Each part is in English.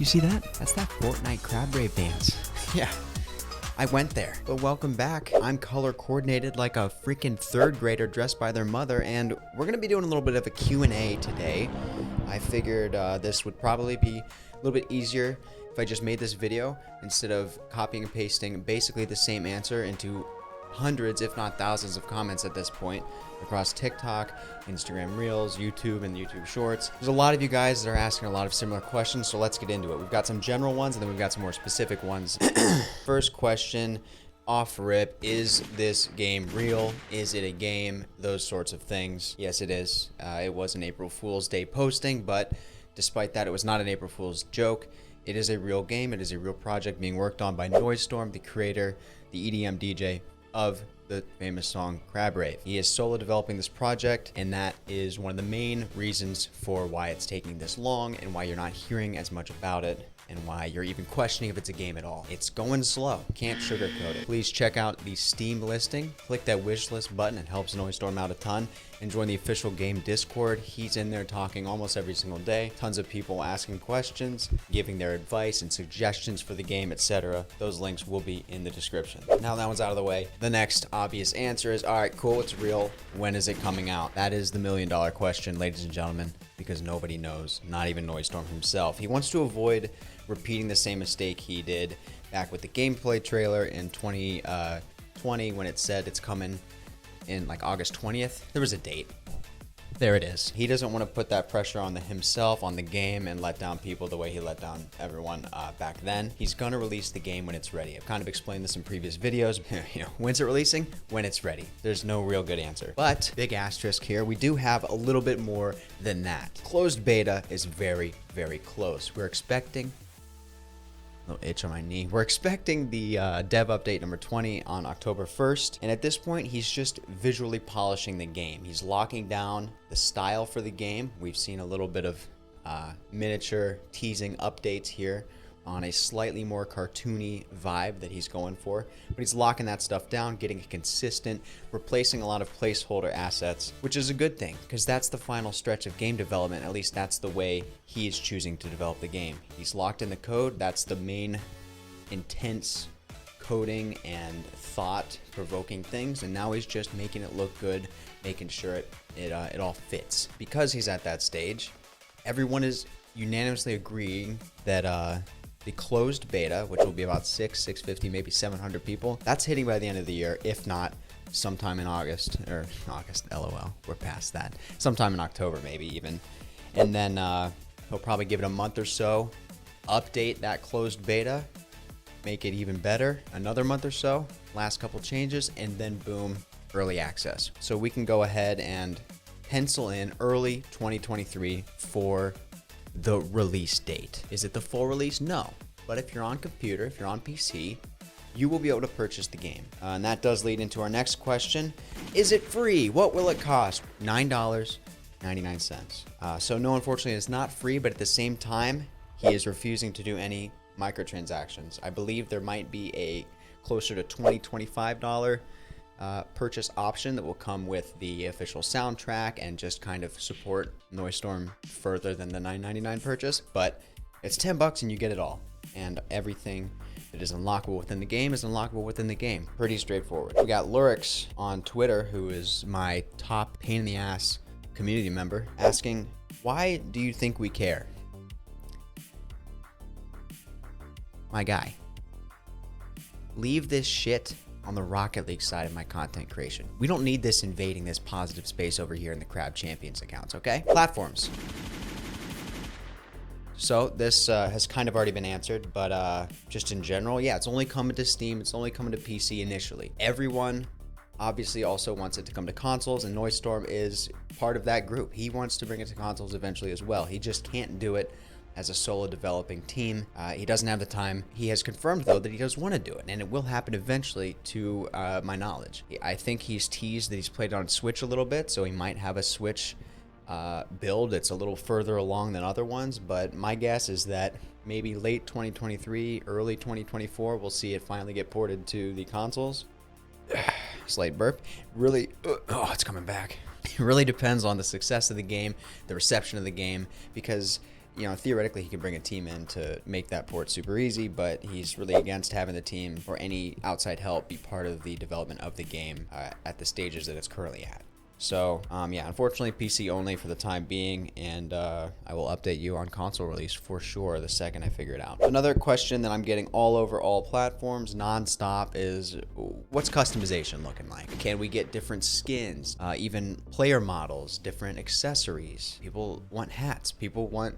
You see that? That's that Fortnite crab rave dance. Yeah, I went there. But welcome back. I'm color coordinated like a freaking third grader dressed by their mother, and we're gonna be doing a little bit of a Q&A today. I figured this would probably be a little bit easier if I just made this video instead of copying and pasting basically the same answer into hundreds, if not thousands of comments at this point across TikTok, Instagram Reels, YouTube, and YouTube Shorts. There's a lot of you guys that are asking a lot of similar questions, so let's get into it. We've got some general ones, and then we've got some more specific ones. First question, off rip, is this game real? Is it a game? Those sorts of things. Yes, it is. It was an April Fool's Day posting, but despite that, it was not an April Fool's joke. It is a real game. It is a real project being worked on by Noisestorm, the creator, the EDM DJ of the famous song Crab Rave. He is solo developing this project, and that is one of the main reasons for why it's taking this long and why you're not hearing as much about it and why you're even questioning if it's a game at all. It's going slow. Can't sugarcoat it. Please check out the Steam listing. Click that wish list button. It helps Noisestorm out a ton. And join the official game Discord. He's in there talking almost every single day. Tons of people asking questions, giving their advice and suggestions for the game, etc. Those links will be in the description. Now that one's out of the way, the next obvious answer is, all right, cool, it's real. When is it coming out? That is the $1,000,000 question, ladies and gentlemen, because nobody knows, not even Noisestorm himself. He wants to avoid repeating the same mistake he did back with the gameplay trailer in 2020 when it said it's coming in like August 20th. There was a date. There it is. He doesn't want to put that pressure on himself, on the game, and let down people the way he let down everyone back then. He's gonna release the game when it's ready. I've kind of explained this in previous videos. When's it releasing? When it's ready. There's no real good answer. But big asterisk here, we do have a little bit more than that. Closed beta is very, very close. We're expecting little itch on my knee. We're expecting the dev update number 20 on October 1st, and at this point he's just visually polishing the game. He's locking down the style for the game. We've seen a little bit of miniature teasing updates here on a slightly more cartoony vibe that he's going for, but he's locking that stuff down, getting it consistent, replacing a lot of placeholder assets, which is a good thing because that's the final stretch of game development. At least that's the way he is choosing to develop the game. He's locked in the code. That's the main intense coding and thought-provoking things, and now he's just making it look good, making sure it all fits. Because he's at that stage, everyone is unanimously agreeing that the closed beta, which will be about 650, maybe 700 people, that's hitting by the end of the year, if not sometime in August, LOL, we're past that. Sometime in October, maybe even. And then he'll probably give it a month or so, update that closed beta, make it even better, another month or so, last couple changes, and then boom, early access. So we can go ahead and pencil in early 2023 for the release date. Is it the full release? No. But if you're on computer, if you're on PC, you will be able to purchase the game. And that does lead into our next question. Is it free? What will it cost? $9.99. So no, unfortunately, it's not free, but at the same time, he is refusing to do any microtransactions. I believe there might be a closer to $20, $25 purchase option that will come with the official soundtrack and just kind of support Noisestorm further than the $9.99 purchase. But it's $10 and you get it all. And everything that is unlockable within the game is unlockable within the game. Pretty straightforward. We got Lurix on Twitter, who is my top pain in the ass community member, asking, why do you think we care? My guy, leave this shit on the Rocket League side of my content creation. We don't need this invading this positive space over here in the Crab Champions accounts, okay? Platforms. So this has kind of already been answered, but just in general, yeah, it's only coming to Steam. It's only coming to PC initially. Everyone obviously also wants it to come to consoles, and Noisestorm is part of that group. He wants to bring it to consoles eventually as well. He just can't do it as a solo developing team. He doesn't have the time. He has confirmed, though, that he does want to do it, and it will happen eventually to my knowledge. I think he's teased that he's played on Switch a little bit, so he might have a Switch build that's a little further along than other ones, but my guess is that maybe late 2023, early 2024, we'll see it finally get ported to the consoles. Slight burp. Really, oh, it's coming back. It really depends on the success of the game, the reception of the game, because you know, theoretically he could bring a team in to make that port super easy, but he's really against having the team or any outside help be part of the development of the game at the stages that it's currently at. So, yeah, unfortunately, PC only for the time being, and I will update you on console release for sure the second I figure it out. Another question that I'm getting all over all platforms nonstop is, what's customization looking like? Can we get different skins, even player models, different accessories? People want hats. People want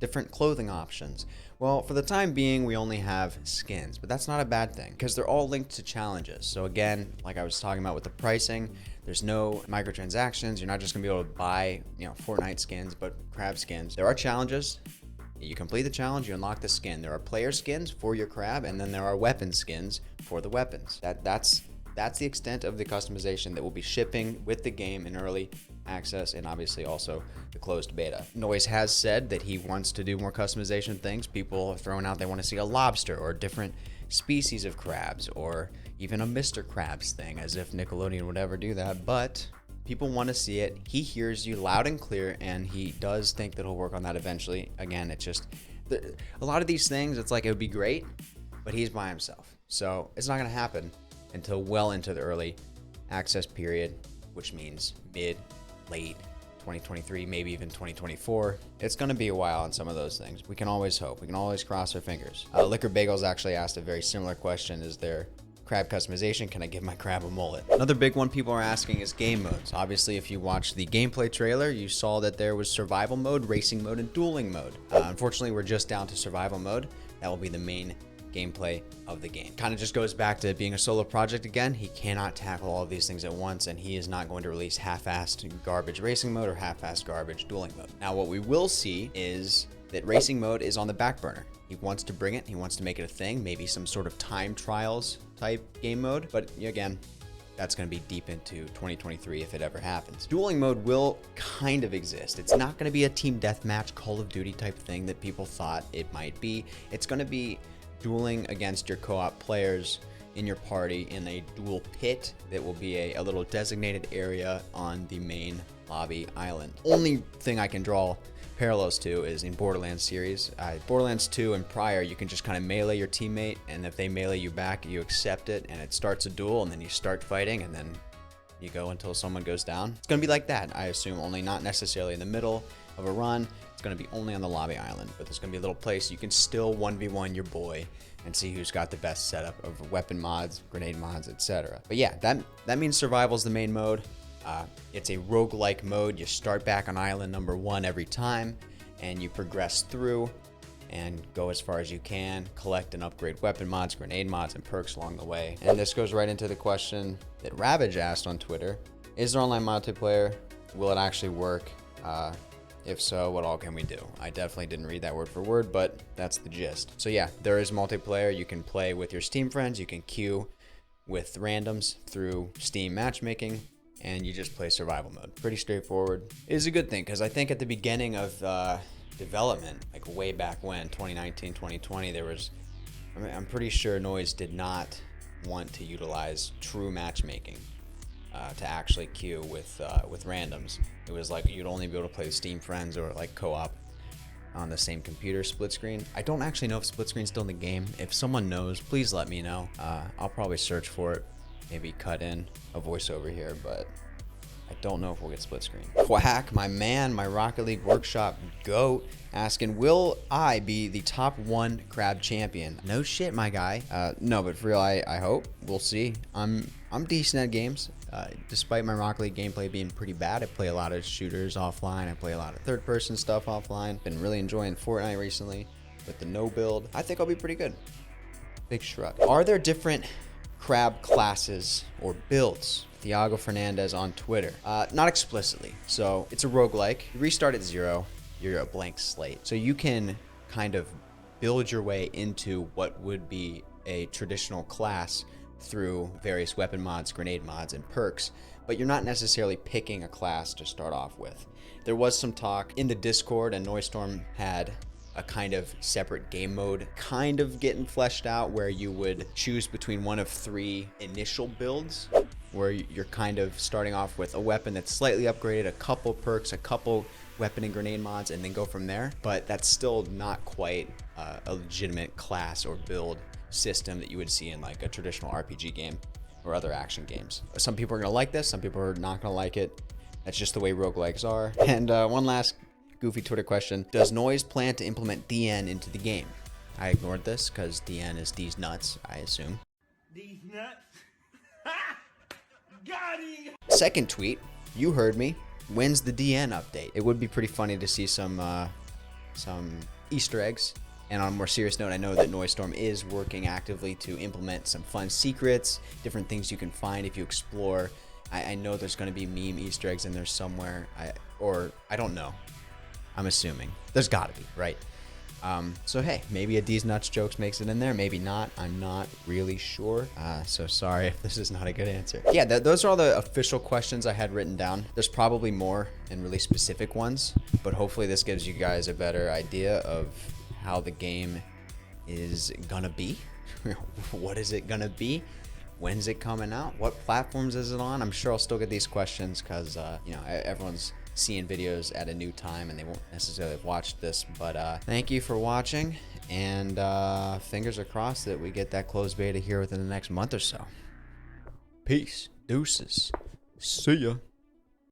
different clothing options. Well, for the time being, we only have skins, but that's not a bad thing because they're all linked to challenges. So again, like I was talking about with the pricing, there's no microtransactions. You're not just gonna be able to buy, you know, Fortnite skins, but crab skins. There are challenges. You complete the challenge, you unlock the skin. There are player skins for your crab, and then there are weapon skins for the weapons. That's the extent of the customization that will be shipping with the game in early access and obviously also the closed beta. Noise has said that he wants to do more customization things. People are throwing out they want to see a lobster or different species of crabs or even a Mr. Krabs thing, as if Nickelodeon would ever do that, but people want to see it. He hears you loud and clear, and he does think that he'll work on that eventually. Again, it's just a lot of these things, it's like it would be great, but he's by himself. So it's not going to happen until well into the early access period, which means mid, late 2023, maybe even 2024. It's going to be a while on some of those things. We can always hope. We can always cross our fingers. Liquor Bagels actually asked a very similar question. Is there crab customization? Can I give my crab a mullet? Another big one people are asking is game modes. Obviously, if you watched the gameplay trailer, you saw that there was survival mode, racing mode, and dueling mode. Unfortunately, we're just down to survival mode. That will be the main gameplay of the game. Kind of just goes back to being a solo project again. He cannot tackle all of these things at once, and he is not going to release half-assed garbage racing mode or half-assed garbage dueling mode. Now, what we will see is that racing mode is on the back burner. He wants to bring it. He wants to make it a thing, maybe some sort of time trials type game mode. But again, that's going to be deep into 2023 if it ever happens. Dueling mode will kind of exist. It's not going to be a team deathmatch Call of Duty type thing that people thought it might be. It's going to be dueling against your co-op players in your party in a duel pit that will be a little designated area on the main lobby island. Only thing I can draw parallels to is in Borderlands series. Borderlands 2 and prior, you can just kind of melee your teammate, and if they melee you back, you accept it, and it starts a duel, and then you start fighting, and then you go until someone goes down. It's gonna be like that, I assume, only not necessarily in the middle of a run. It's gonna be only on the lobby island, but there's gonna be a little place you can still 1v1 your boy and see who's got the best setup of weapon mods, grenade mods, etc. But yeah, that means survival's the main mode. It's a roguelike mode. You start back on island number 1 every time, and you progress through and go as far as you can, collect and upgrade weapon mods, grenade mods, and perks along the way. And this goes right into the question that Ravage asked on Twitter. Is there online multiplayer? Will it actually work? If so, what all can we do? I definitely didn't read that word for word, but that's the gist. So yeah, there is multiplayer. You can play with your Steam friends. You can queue with randoms through Steam matchmaking, and you just play survival mode. Pretty straightforward. It is a good thing, because I think at the beginning of development, like way back when, 2019, 2020, I'm pretty sure Noise did not want to utilize true matchmaking to actually queue with randoms. It was like you'd only be able to play with Steam friends or like co-op on the same computer, split screen. I don't actually know if split screen's still in the game. If someone knows, please let me know. I'll probably search for it, maybe cut in a voiceover here, but I don't know if we'll get split screen. Quack, my man, my Rocket League Workshop GOAT, asking, will I be the top 1 crab champion? No shit, my guy. No, but for real, I hope. We'll see. I'm decent at games. Despite my Rocket League gameplay being pretty bad, I play a lot of shooters offline. I play a lot of third-person stuff offline. Been really enjoying Fortnite recently with the no build. I think I'll be pretty good. Big shrug. Are there different crab classes or builds? Thiago Fernandez on Twitter. Not explicitly. So it's a roguelike. You restart at 0. You're a blank slate. So you can kind of build your way into what would be a traditional class through various weapon mods, grenade mods, and perks, but you're not necessarily picking a class to start off with. There was some talk in the Discord, and Noisestorm had a kind of separate game mode kind of getting fleshed out where you would choose between one of 3 initial builds where you're kind of starting off with a weapon that's slightly upgraded, a couple perks, a couple weapon and grenade mods, and then go from there. But that's still not quite a legitimate class or build system that you would see in like a traditional RPG game or other action games. Some people are gonna like this, some people are not gonna like it. That's just the way roguelikes are. And one last goofy Twitter question. Does Noise plan to implement DN into the game? I ignored this because DN is D's nuts, I assume. These nuts? Got him! Second tweet, you heard me. When's the DN update? It would be pretty funny to see some Easter eggs. And on a more serious note, I know that Noisestorm is working actively to implement some fun secrets, different things you can find if you explore. I know there's going to be meme Easter eggs in there somewhere, I don't know. I'm assuming. There's got to be, right? So hey, maybe a D's Nuts jokes makes it in there, maybe not. I'm not really sure. So sorry if this is not a good answer. Yeah, those are all the official questions I had written down. There's probably more and really specific ones, but hopefully this gives you guys a better idea of how the game is gonna be. What is it gonna be? When's it coming out? What platforms is it on? I'm sure I'll still get these questions because you know, everyone's seeing videos at a new time and they won't necessarily have watched this. But thank you for watching, and fingers are crossed that we get that closed beta here within the next month or so. Peace. Deuces. See ya.